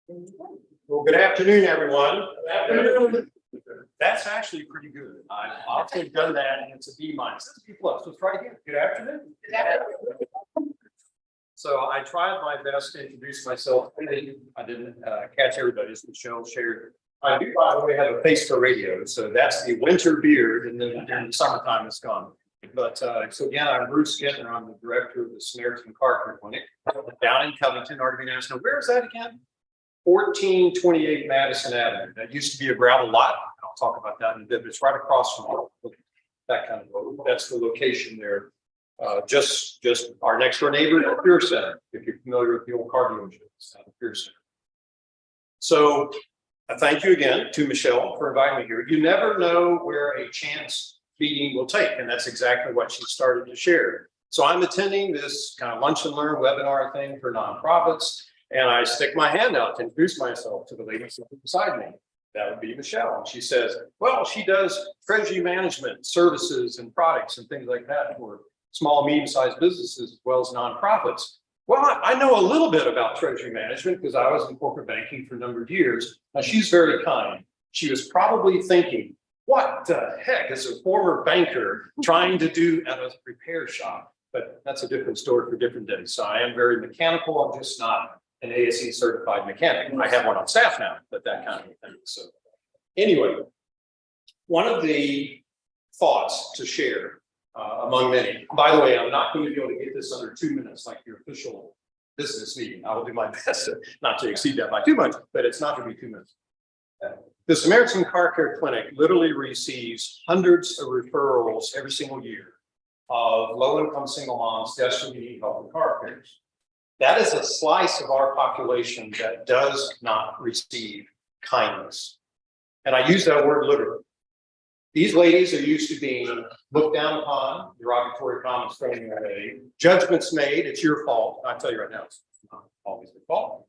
Well, good afternoon, everyone. Good afternoon. That's actually pretty good. I've often done that, and it's a B minus. That's a B plus. Let's try again. Good afternoon. Good afternoon. So I tried my best to introduce myself. I didn't catch everybody, as Michelle shared. I do, by the way, have a face for radio, so that's the winter beard, and then during the summertime it's gone. But so again, I'm Bruce Kintner. I'm the director of the Samaritan Car Care Clinic down in Covington, RV National. Where is that again? 1428 Madison Avenue. That used to be a gravel lot. I'll talk about that in a bit, but it's right across from that kind of road. That's the location there. Just our next door neighbor, the Pure Center, if you're familiar with the old car dealership, it's at the Pure Center. So thank you again to Michelle for inviting me here. You never know where a chance meeting will take, and that's exactly what she started to share. So I'm attending this kind of lunch and learn webinar thing for nonprofits. And I stick my hand out to introduce myself to the lady sitting beside me. That would be Michelle. And she says, well, she does treasury management services and products and things like that for small, medium-sized businesses as well as nonprofits. Well, I know a little bit about treasury management because I was in corporate banking for a number of years. Now, she's very kind. She was probably thinking, what the heck is a former banker trying to do at a repair shop? But that's a different story for different days. So I am very mechanical. I'm just not an ASE certified mechanic. I have one on staff now, but that kind of thing. So anyway, one of the thoughts to share among many, by the way, I'm not going to be able to get this under 2 minutes like your official business meeting. I will do my best not to exceed that by too much, but it's not going to be 2 minutes. The Samaritan Car Care Clinic literally receives hundreds of referrals every single year of low-income single moms desperately needing help with car repairs. That is a slice of our population that does not receive kindness. And I use that word literally. These ladies are used to being looked down upon, derogatory comments thrown their way, judgments made, it's your fault. I tell you right now, it's not always their fault.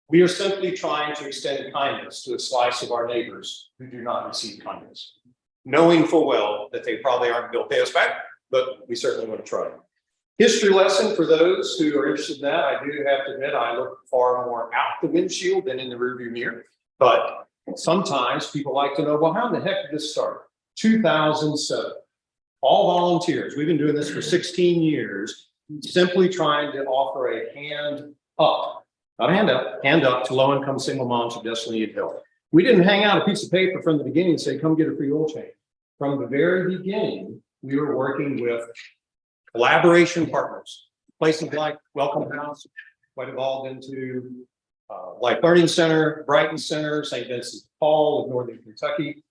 We are simply trying to extend kindness to a slice of our neighbors who do not receive kindness, knowing full well that they probably aren't going to pay us back, but we certainly want to try. History lesson for those who are interested in that. I do have to admit, I look far more out the windshield than in the rearview mirror. But sometimes people like to know, well, how in the heck did this start? 2007. All volunteers. We've been doing this for 16 years, simply trying to offer a hand up, not a hand up to low-income single moms who desperately need help. We didn't hang out a piece of paper from the beginning and say, come get a free oil change. From the very beginning, we were working with collaboration partners, places like Welcome House, quite evolved into Life Learning Center, Brighton Center, St. Vincent de Paul of Northern Kentucky.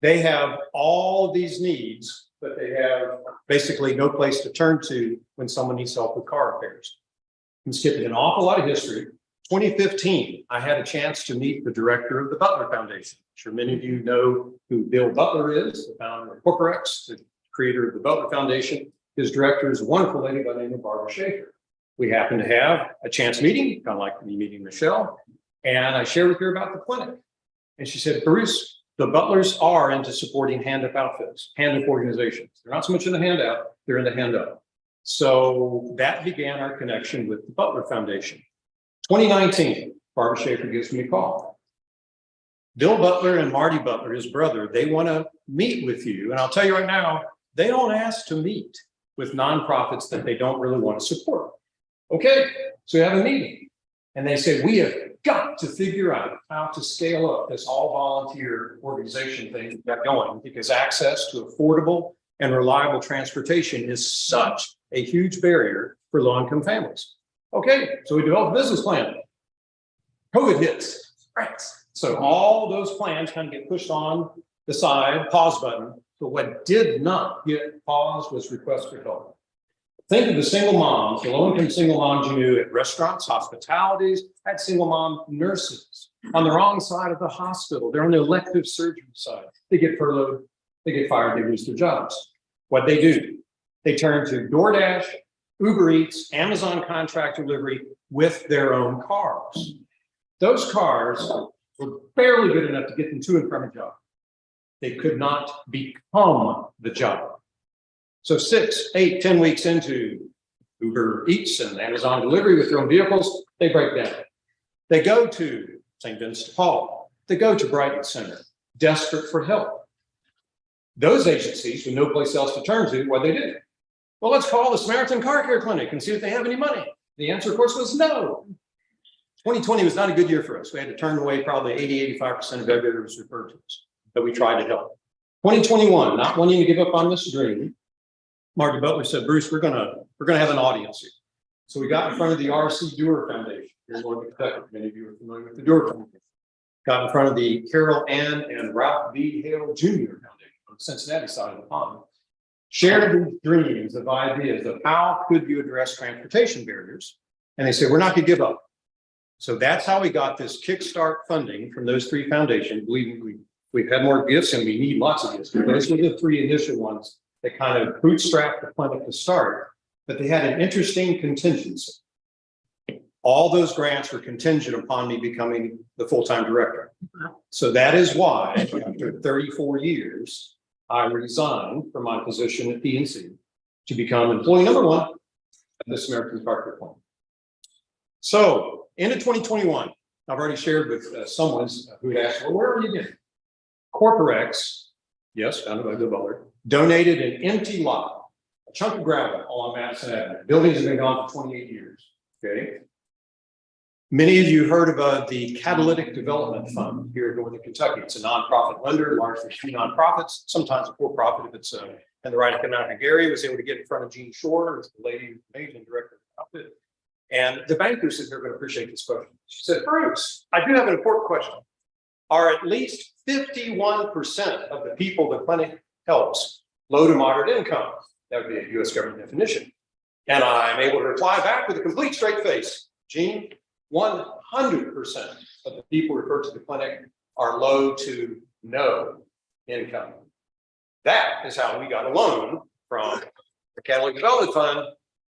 They have all these needs, but they have basically no place to turn to when someone needs help with car repairs. I'm skipping an awful lot of history. 2015, I had a chance to meet the director of the Butler Foundation. I'm sure many of you know who Bill Butler is, the founder of Corporex, the creator of the Butler Foundation. His director is a wonderful lady by the name of Barbara Schaefer. We happened to have a chance meeting, kind of like me meeting Michelle, and I shared with her about the clinic. And she said, Bruce, the Butlers are into supporting hand-up outfits, hand-up organizations. They're not so much in the handout, they're in the hand-up. So that began our connection with the Butler Foundation. 2019, Barbara Schaefer gives me a call. Bill Butler and Marty Butler, his brother, they want to meet with you. And I'll tell you right now, they don't ask to meet with nonprofits that they don't really want to support. Okay, so we have a meeting. And they say, we have got to figure out how to scale up this all volunteer organization thing we've got going, because access to affordable and reliable transportation is such a huge barrier for low-income families. Okay, so we developed a business plan. COVID hits, right? So all those plans kind of get pushed on the side, pause button. But what did not get paused was requests for help. Think of the single moms, the low-income single moms you knew at restaurants, hospitalities, had single mom nurses on the wrong side of the hospital. They're on the elective surgery side. They get furloughed, they get fired, they lose their jobs. What they do? They turn to DoorDash, Uber Eats, Amazon contract delivery with their own cars. Those cars were barely good enough to get them to and from a job. They could not become the job. So 6, 8, 10 weeks into Uber Eats and Amazon delivery with their own vehicles, they break down. They go to St. Vincent de Paul. They go to Brighton Center, desperate for help. Those agencies, with no place else to turn to, what they do? Well, let's call the Samaritan Car Care Clinic and see if they have any money. The answer, of course, was no. 2020 was not a good year for us. We had to turn away probably 85% of everybody that was referred to us, but we tried to help. 2021, not wanting to give up on this dream, Marty Butler said, Bruce, we're gonna have an audience here. So we got in front of the R.C. Dewar Foundation here in Northern Kentucky. Many of you are familiar with the Dewar Foundation. Got in front of the Carol Ann and Ralph B. Hale Jr. Foundation on the Cincinnati side of the pond. Shared these dreams of ideas of how could you address transportation barriers. And they said, we're not gonna give up. So that's how we got this kickstart funding from those three foundations. Believe me, we've had more gifts and we need lots of gifts. But those were the three initial ones that kind of bootstrapped the clinic to start. But they had an interesting contingency. All those grants were contingent upon me becoming the full-time director. So that is why, after 34 years, I resigned from my position at PNC to become employee number one at the Samaritan Car Care Clinic. So, into 2021, I've already shared with someone who had asked, well, where are you getting? Corporex, yes, founded by Bill Butler, donated an empty lot, a chunk of gravel along Madison Avenue. Buildings have been gone for 28 years, okay? Many of you heard about the Catalytic Development Fund here in Northern Kentucky. It's a nonprofit lender, largely few nonprofits, sometimes a for-profit if it's in the right economic area. Was able to get in front of Jean Shore, who's the lady, amazing director of the outfit. And the bankers are going to appreciate this question. She said, Bruce, I do have an important question. Are at least 51% of the people the clinic helps low to moderate income? That would be a US government definition. And I'm able to reply back with a complete straight face. Jean, 100% of the people referred to the clinic are low to no income. That is how we got a loan from the Catalytic Development Fund.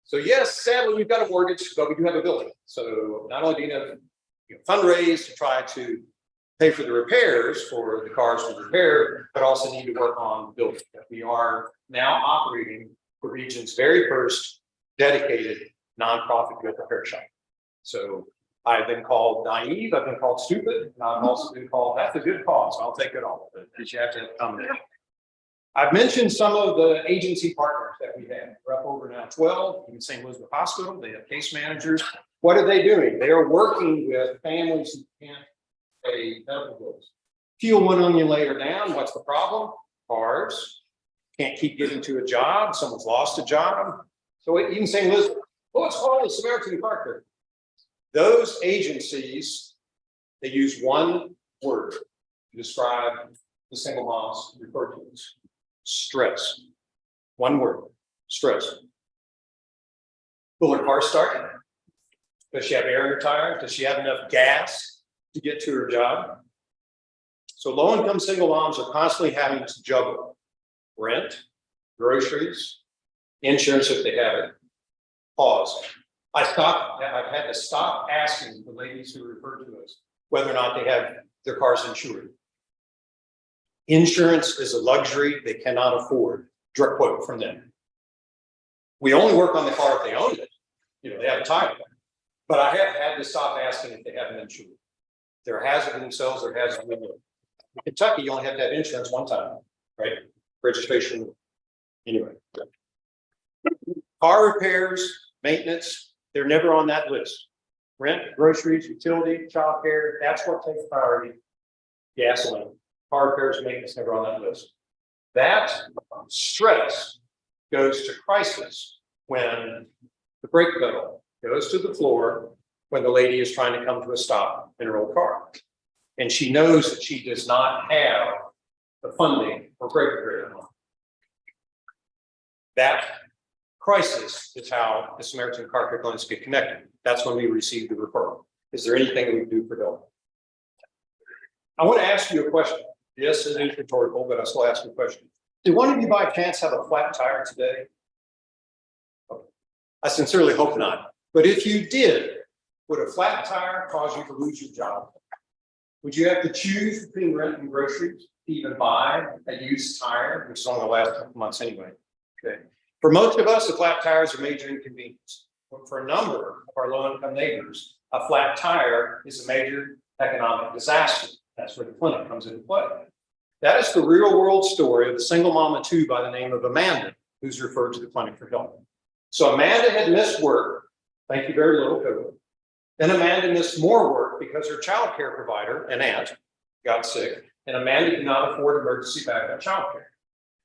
So yes, sadly, we've got a mortgage, but we do have a building. So not only do you have fundraise to try to pay for the repairs for the cars to repair, but also need to work on the building. We are now operating the region's very first dedicated nonprofit good repair shop. So I've been called naive, I've been called stupid, and I've also been called, that's a good cause, I'll take it all, but you have to have a combination. I've mentioned some of the agency partners that we have. We're up over now 12 in St. Elizabeth Hospital. They have case managers. What are they doing? They are working with families who can't pay medical bills. Peel one onion layer down. What's the problem? Cars. Can't keep getting to a job. Someone's lost a job. So even St. Elizabeth, well, let's call it Samaritan Car Care. Those agencies, they use one word to describe the single moms referred to as stress. One word, stress. Will her car start? Does she have air in her tire? Does she have enough gas to get to her job? So low-income single moms are constantly having to juggle rent, groceries, insurance if they have it. Pause. I've had to stop asking the ladies who refer to us whether or not they have their cars insured. Insurance is a luxury they cannot afford. Direct quote from them. We only work on the car if they own it. They have a title. But I have had to stop asking if they have an insured. They're a hazard to themselves, they're a hazard to them. In Kentucky, you only have to have insurance one time, right? Registration. Anyway. Car repairs, maintenance, they're never on that list. Rent, groceries, utility, child care, that's what takes priority. Gasoline. Car repairs, maintenance, never on that list. That stress goes to crisis when the brake pedal goes to the floor when the lady is trying to come to a stop in her old car. And she knows that she does not have the funding for brake repair. That crisis is how the Samaritan Car Care clinics get connected. That's when we receive the referral. Is there anything that we can do for help? I want to ask you a question. Yes, it is rhetorical, but I'll still ask you a question. Did one of you by chance have a flat tire today? I sincerely hope not. But if you did, would a flat tire cause you to lose your job? Would you have to choose between rent and groceries to even buy a used tire, which is only the last couple months anyway? Okay. For most of us, a flat tire is a major inconvenience. But for a number of our low-income neighbors, a flat tire is a major economic disaster. That's where the clinic comes into play. That is the real world story of the single mom of two by the name of Amanda, who's referred to the clinic for help. So Amanda had missed work. Thank you very little, COVID. Then Amanda missed more work because her child care provider, an aunt, got sick, and Amanda could not afford emergency backup child care.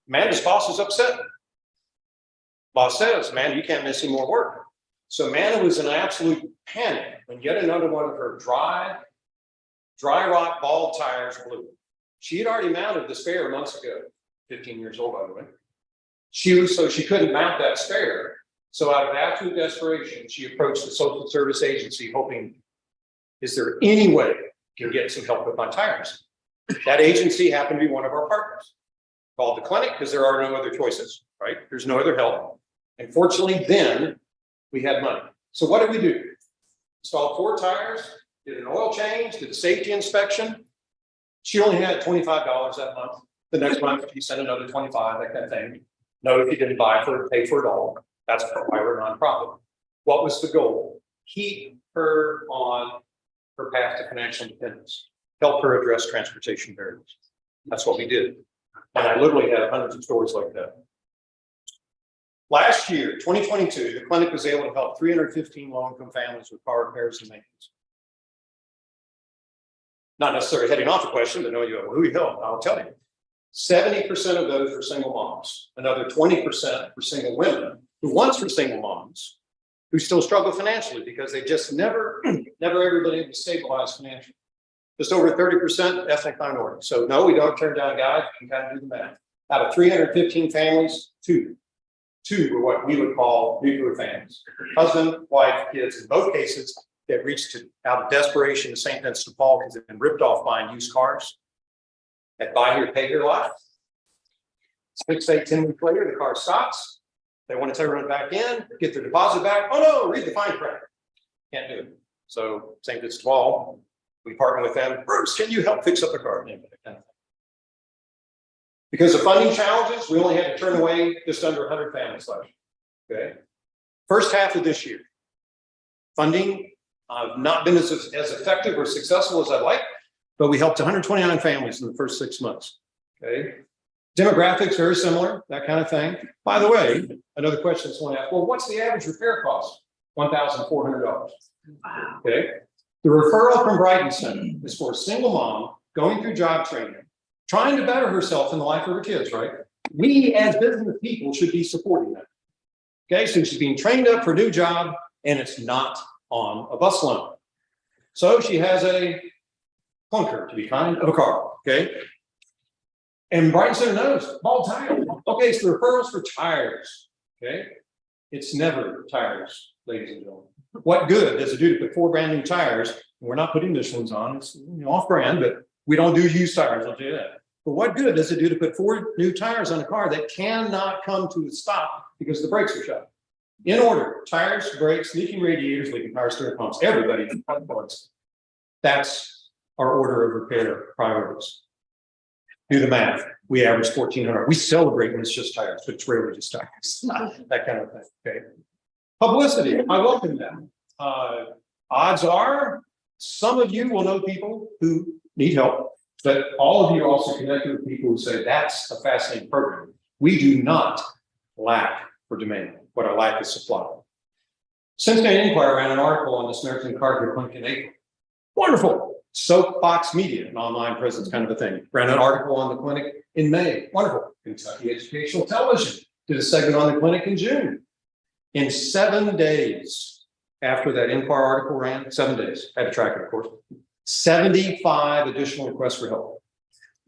Amanda's boss is upset. Boss says, Amanda, you can't miss any more work. So Amanda was in absolute panic when yet another one of her dry rot bald tires blew. She had already mounted the spare months ago, 15 years old, by the way. So she couldn't mount that spare. So out of absolute desperation, she approached the social service agency hoping, is there any way I can get some help with my tires? That agency happened to be one of our partners. Called the clinic because there are no other choices, right? There's no other help. And fortunately, then we had money. So what did we do? Installed 4 tires, did an oil change, did a safety inspection. She only had $25 that month. The next month, she sent another 25, that kind of thing. No, if you didn't buy for it, pay for it all. That's why we're a nonprofit. What was the goal? Keep her on her path to financial independence. Help her address transportation barriers. That's what we did. And I literally have hundreds of stories like that. Last year, 2022, the clinic was able to help 315 low-income families with car repairs and maintenance. Not necessarily heading off the question, but no, you go, who we help? I'll tell you. 70% of those were single moms. Another 20% were single women who once were single moms who still struggle financially because they just never ever been able to stabilize financially. Just over 30% ethnic minority. So no, we don't turn down guys. You can kind of do the math. Out of 315 families, two were what we would call nuclear families. Husband, wife, kids. In both cases, that reached out of desperation to St. Vincent de Paul because they've been ripped off buying used cars. At buy here, pay here life. 6, 8, 10 weeks later, the car stops. They want to turn it back in, get their deposit back. Oh no, read the fine print. Can't do it. So St. Vincent de Paul, we partner with them. Bruce, can you help fix up the car? Because of funding challenges, we only had to turn away just under 100 families last year. Okay. First half of this year, funding not been as effective or successful as I'd like, but we helped 129 families in the first 6 months. Okay. Demographics very similar, that kind of thing. By the way, another question someone asked, well, what's the average repair cost? $1,400. Wow. Okay. The referral from Brighton Center is for a single mom going through job training, trying to better herself in the life of her kids, right? We as business people should be supporting that. Okay, so she's being trained up for a new job and it's not on a bus loan. So she has a clunker, to be kind, of a car, okay? And Brighton Center knows, bald tires. Okay, so the referrals for tires, okay? It's never tires, ladies and gentlemen. What good does it do to put 4 brand new tires? And we're not putting Michelin's on, it's off brand, but we don't do used tires, I'll tell you that. But what good does it do to put 4 new tires on a car that cannot come to a stop because the brakes are shut? In order, tires, brakes, leaking radiators, leaking power steering pumps, everybody. That's our order of repair priorities. Do the math. We average 1,400. We celebrate when it's just tires, but it's rarely just tires. That kind of thing. Okay. Publicity. I welcome that. Odds are some of you will know people who need help, but all of you are also connected with people who say that's a fascinating program. We do not lack for demand. What I lack is supply. Cincinnati Enquirer ran an article on the Samaritan Car Care Clinic in April. Wonderful. Soapbox Media, an online presence kind of a thing, ran an article on the clinic in May. Wonderful. Kentucky Educational Television did a segment on the clinic in June. In 7 days after that Enquirer article ran, 7 days, I had to track it, of course, 75 additional requests for help.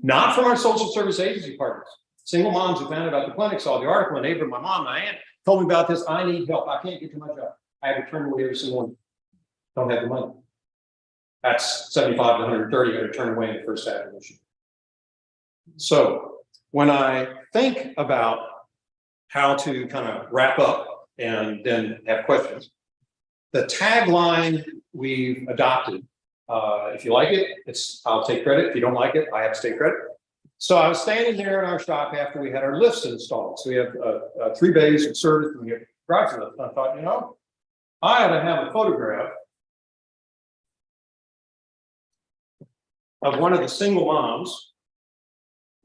Not from our social service agency partners. Single moms who found out about the clinic saw the article, a neighbor, my mom, my aunt, told me about this. I need help. I can't get to my job. I have to turn away every single one. Don't have the money. That's 75 to 130 I had to turn away in the first half of this year. So when I think about how to kind of wrap up and then have questions, the tagline we've adopted, if you like it, it's I'll take credit. If you don't like it, I have to take credit. So I was standing there in our shop after we had our lifts installed. So we have 3 bays of service and we have garage lift. I thought, I ought to have a photograph of one of the single moms.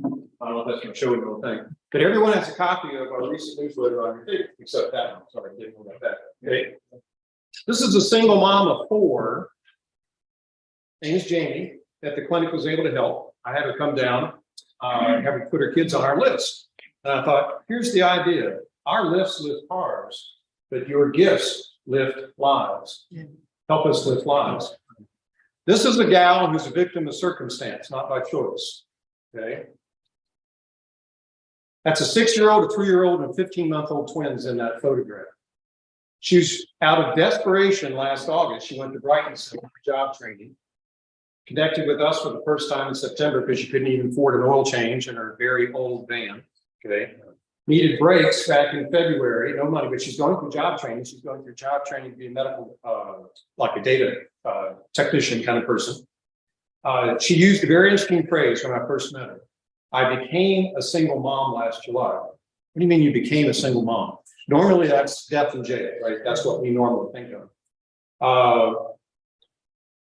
I don't know if that's going to show you the whole thing, but everyone has a copy of our recent newsletter on your feed, except that one. Sorry, didn't know about that. Okay. This is a single mom of 4. Name is Jamie, that the clinic was able to help. I had her come down, have her put her kids on our list. And I thought, here's the idea. Our lifts lift cars, but your gifts lift lives. Help us lift lives. This is a gal who's a victim of circumstance, not by choice. Okay. That's a 6-year-old, a 3-year-old, and a 15-month-old twins in that photograph. She's out of desperation last August. She went to Brighton for job training. Connected with us for the first time in September because she couldn't even afford an oil change in her very old van. Okay. Needed brakes back in February, no money, but she's going through job training. She's going through job training to be a medical, like a data technician kind of person. She used a very interesting phrase when I first met her. I became a single mom last July. What do you mean you became a single mom? Normally that's death in jail, right? That's what we normally think of.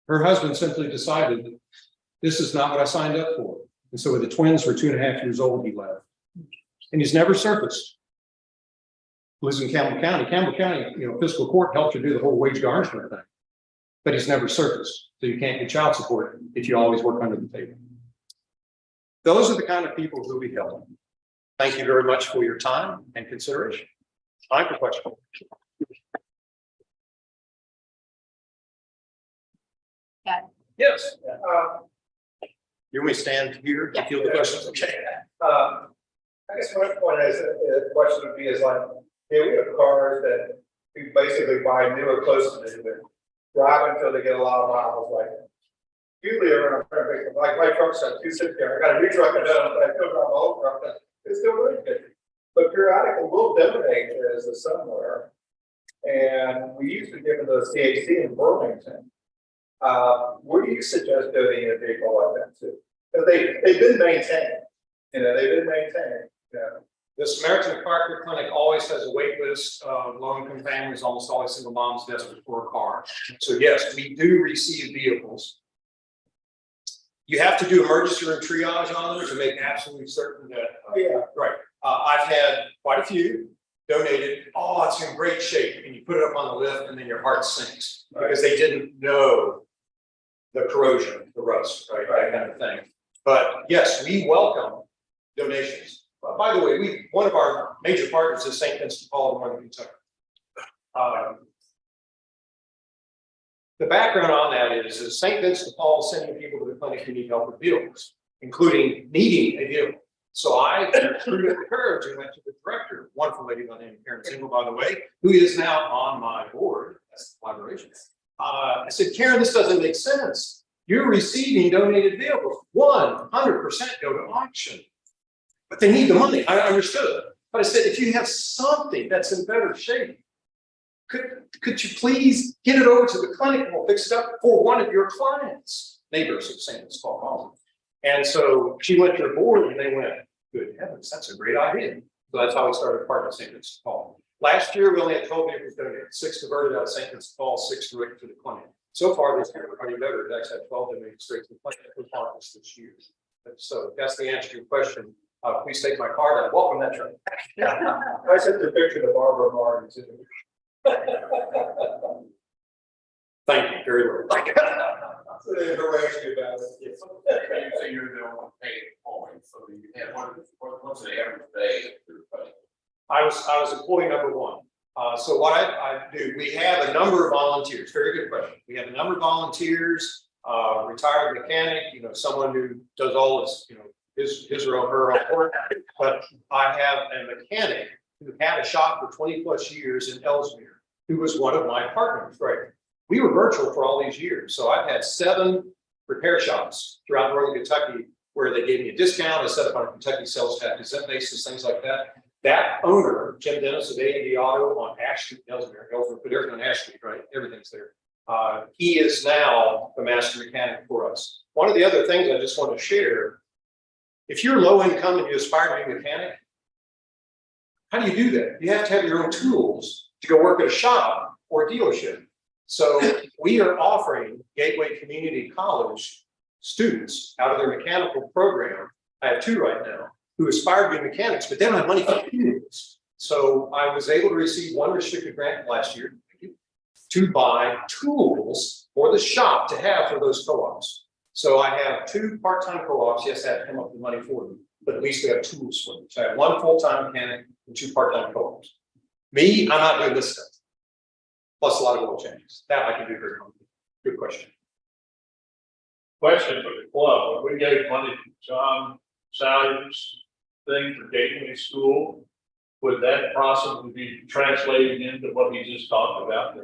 Her husband simply decided this is not what I signed up for. And so when the twins were 2.5 years old, he left. And he's never surfaced. Lives in Campbell County. Campbell County, fiscal court helped her do the whole wage garnishment thing. But he's never surfaced. So you can't get child support if you always work under the table. Those are the kind of people who we help. Thank you very much for your time and consideration. Time for questions. Yeah. Yes. You want me to stand here to field the questions? Okay. I guess my point is, the question would be is like, we have cars that we basically buy new or close to new, but drive until they get a lot of miles. Like usually around like my truck's at 260. I got a new truck and I still drive my old truck. It's still really good. But periodically we'll donate this to somewhere. And we used to give them the CHC in Burlington. Where do you suggest donating a vehicle like that to? Because they've been maintained. They've been maintained. The Samaritan Parker Clinic always has a wait list of low-income families, almost always single moms desperate for a car. So yes, we do receive vehicles. You have to do emergency room triage on them to make absolutely certain that, right. I've had quite a few donated. Oh, it's in great shape. And you put it up on the lift and then your heart sinks because they didn't know the corrosion, the rust, right? That kind of thing. But yes, we welcome donations. By the way, one of our major partners is St. Vincent de Paul in Northern Kentucky. The background on that is St. Vincent de Paul is sending people to the clinic who need help with vehicles, including needing a vehicle. So I threw the courage and went to the director, wonderful lady by the name of Karen Single, by the way, who is now on my board. That's the collaboration. I said, Karen, this doesn't make sense. You're receiving donated vehicles. 100% go to auction. But they need the money. I understood. But I said, if you have something that's in better shape, could you please get it over to the clinic and we'll fix it up for one of your clients, neighbors of St. Vincent de Paul. And so she went to her board and they went, good heavens, that's a great idea. So that's how we started partnering with St. Vincent de Paul. Last year, we only had 12 vehicles donated, 6 diverted out of St. Vincent de Paul, 6 directed to the clinic. So far, this year, we're running better. We've actually had 12 donated straight to the clinic for partners this year. So that's the answer to your question. Please take my card and welcome that truck. I sent the picture to Barbara Martin too. Thank you very much. So they harassed you about it. You say you're the only paid employee, so you have what's the average day of your pay? I was employee number 1. So what I do, we have a number of volunteers. Very good question. We have a number of volunteers, retired mechanic, someone who does all this, his or her own work. But I have a mechanic who had a shop for 20 plus years in Ellesmere, who was one of my partners. Right. We were virtual for all these years. So I've had 7 repair shops throughout Northern Kentucky where they gave me a discount. I set up on a Kentucky sales tax exempt basis, things like that. That owner, Jim Dennis of A&D Auto on Ash Street, Ellesmere, put everything on Ash Street, right? Everything's there. He is now the master mechanic for us. One of the other things I just want to share, if you're low income and you aspire to be a mechanic, how do you do that? You have to have your own tools to go work at a shop or a dealership. So we are offering Gateway Community College students out of their mechanical program. I have 2 right now who aspire to be mechanics, but they don't have money for tools. So I was able to receive 1 restricted grant last year to buy tools for the shop to have for those co-ops. So I have 2 part-time co-ops. Yes, I have to come up with money for them, but at least we have tools for them. So I have 1 full-time mechanic and 2 part-time co-ops. Me, I'm not doing this stuff. Plus a lot of oil changes. That I can do very quickly. Good question. Question for the club, when we gave money to John Salyer's thing for Gateway School, would that possibly be translated into what he just talked about,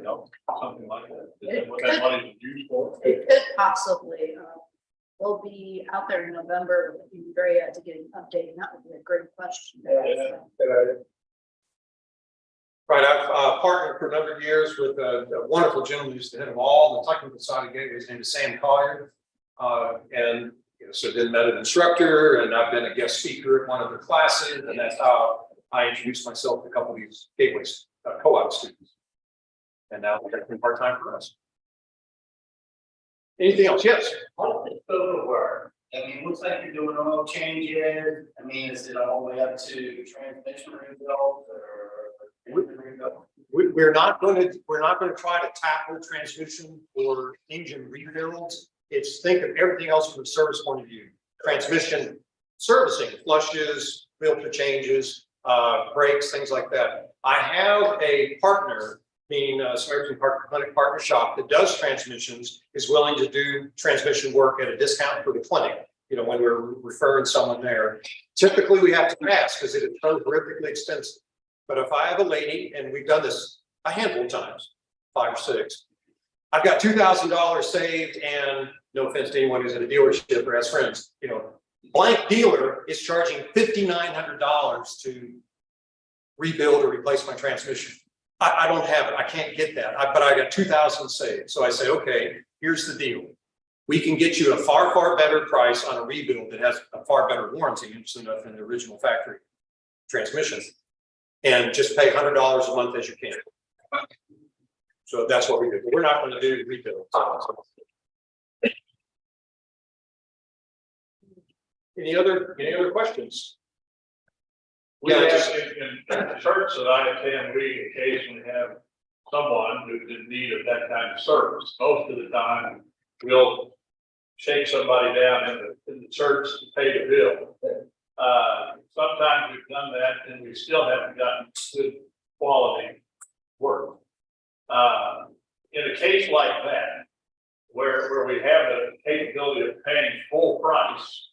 something like that? Is that what that money is used for? It could possibly, we'll be out there in November, we'll be very to get an update, and that would be a great question. Yeah. Right, I've partnered for a number of years with a wonderful gentleman who's the head of all the technical side of Gateway. His name is Sam Collier. And so then met an instructor, and I've been a guest speaker at one of their classes, and that's how I introduced myself to a couple of these Gateways co-op students. And now they're been part-time for us. Anything else? Yes. How does it work? I mean, it looks like you're doing oil changes. I mean, is it all the way up to transmission rebuild or engine rebuild? We're not going to try to tackle transmission or engine rebuilds. It's think of everything else from a service point of view. Transmission servicing, flushes, filter changes, brakes, things like that. I have a partner, meaning a Samaritan clinic partner shop that does transmissions, is willing to do transmission work at a discount for the clinic. You know, when we're referring someone there, typically we have to ask because it is so horrifically expensive. But if I have a lady, and we've done this a handful of times, 5 or 6, I've got $2,000 saved, and no offense to anyone who's at a dealership or has friends, you know, blank dealer is charging $5,900 to rebuild or replace my transmission. I don't have it. I can't get that. But I got 2,000 saved. So I say, okay, here's the deal. We can get you a far, far better price on a rebuild that has a far better warranty, interesting enough, than the original factory transmission, and just pay $100 a month as you can. So that's what we do. We're not going to do rebuilds. Any other questions? We Yeah, have, just- in the church that I attend, we occasionally have someone who's in need of that kind of service. Most of the time, we'll shake somebody down in the church to pay the bill. Sometimes we've done that and we still haven't gotten good quality work. In a case like that, where we have the capability of paying full price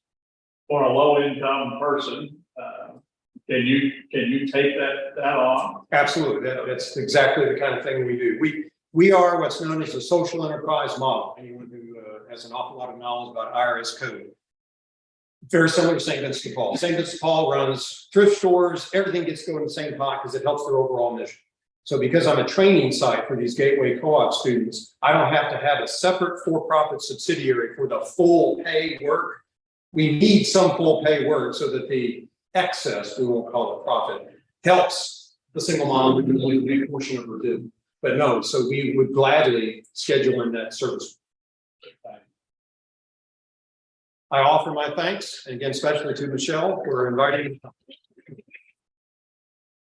for a low income person, can you take that on? Absolutely. That's exactly the kind of thing we do. We are what's known as a social enterprise model. Anyone who has an awful lot of knowledge about IRS code. Very similar to St. Vincent de Paul. St. Vincent de Paul runs thrift stores. Everything gets to go in the same pot because it helps their overall mission. So because I'm a training site for these Gateway co-op students, I don't have to have a separate for-profit subsidiary for the full pay work. We need some full pay work so that the excess, we won't call it profit, helps the single mom with a big portion of her due. But no, so we would gladly schedule in that service. I offer my thanks, and again, especially to Michelle for inviting